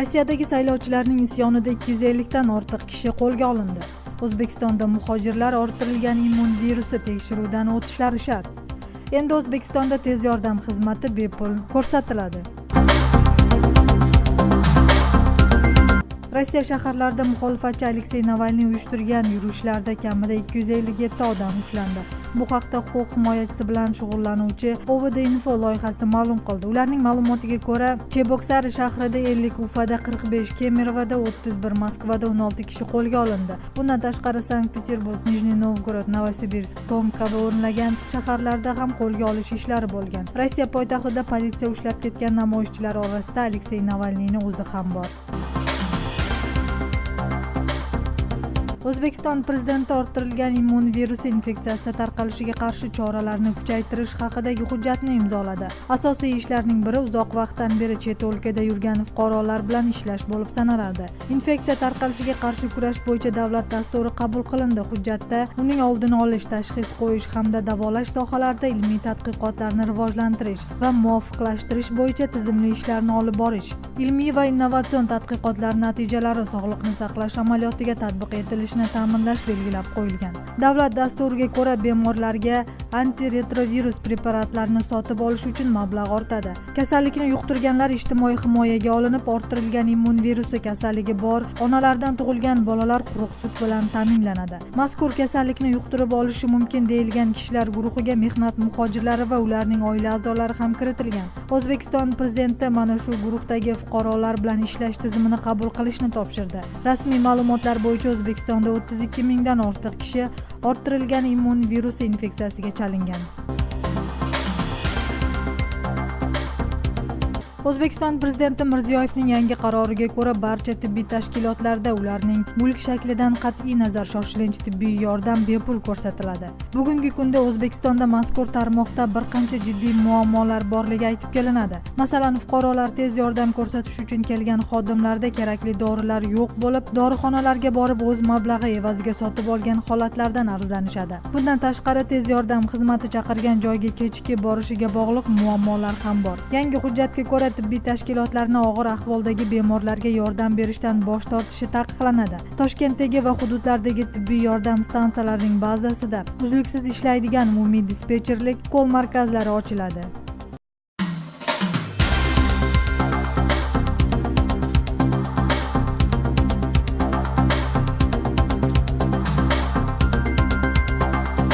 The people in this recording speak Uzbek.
Rossiyadagi saylovchilarning isyonida 250 dan ortiq kishi qo'lga olindi. O'zbekistonda muhojirlar orttirilgan immun virusi tekshiruvdan o'tishlari shart. Endi O'zbekistonda tez yordam xizmati bepul ko'rsatiladi. Rossiya shaharlarida muxolifatchi Aleksey Navalniy uyushtirgan yurishlarda kamida 257 odam ushlandi. Bu haqda huquq himoyachisi bilan shug'ullanuvchi OVD-Info loyihasi ma'lum qildi. Ularning ma'lumotiga ko'ra, Cheboksari shahrida 50, Ufada 45, Kemerovda 31, Moskvada 16 kishi qo'lga olindi. Bundan tashqari Sankt-Peterburg, Nijniy Novgorod, Novosibirsk, Tomsk kabi o'rnagan shaharlarda ham qo'lga olish ishlari bo'lgan. Rossiya poytaxtida politsiya ushlab ketgan namoyishchilar orasida Aleksey Navalniyning o'zi ham bor. O'zbekiston prezidenti orttirilgan immun virusi infeksiyasi tarqalishiga qarshi choralarni kuchaytirish haqidagi hujjatni imzoladi. Asosiy ishlarning biri uzoq vaqtdan beri chet o'lkada yurgan fuqarolar bilan ishlash bo'lib sanaladi. Infeksiya tarqalishiga qarshi kurash bo'yicha davlat dasturi qabul qilindi. Hujjatda uning oldini olish, tashxis qo'yish hamda davolash sohalarida ilmiy tadqiqotlarni rivojlantirish va muvofiqlashtirish bo'yicha tizimli ishlarni olib borish, ilmiy va innovatsion tadqiqotlar natijalari sog'liqni saqlash amaliyotiga tatbiq etilishi ta'minlash belgilab qo'yilgan. Davlat dasturiga ko'ra, bemorlarga antiretrovirus preparatlarini sotib olish uchun mablag' ortadi. Kasallikni yuqtirganlar ijtimoiy himoyaga olinib, orttirilgan immun virusi kasalligi bor onalardan tug'ilgan bolalar quruq sut bilan ta'minlanadi. Mazkur kasallikni yuqtirib olishi mumkin deyilgan kishilar guruhiga mehnat muhojirlari va ularning oila a'zolari ham kiritilgan. O'zbekiston prezidenti mana shu guruhdagi fuqarolar bilan ishlash tizimini qabul qilishni topshirdi. Rasmiy ma'lumotlar bo'yicha O'zbekistonda 32 mingdan ortiq kishi orttirilgan immun virusi infeksiyasiga chalingan. O'zbekiston prezidenti Mirziyoyevning yangi qaroriga ko'ra, barcha tibbiy tashkilotlarda ularning mulk shaklidan qat'iy nazar shoshilinch tibbiy yordam bepul ko'rsatiladi. Bugungi kunda O'zbekistonda mazkur tarmoqda bir qancha jiddiy muammolar borligi aytib kelinadi. Masalan, fuqarolar tez yordam ko'rsatish uchun kelgan xodimlarda kerakli dorilar yo'q bo'lib, dorixonalarga borib o'z mablag'i evaziga sotib olgan holatlardan arzlanishadi. Bundan tashqari, tez yordam xizmati chaqirgan joyga kechikib borishiga bog'liq muammolar ham bor. Yangi hujjatga ko'ra, tibbiy tashkilotlarni og'ir ahvoldagi bemorlarga yordam berishdan bosh tortishi taqiqlanadi. Toshkentdagi va hududlardagi tibbiy yordam stansiyalarining bazasida uzluksiz ishlaydigan umumiy dispetcherlik kol markazlari ochiladi.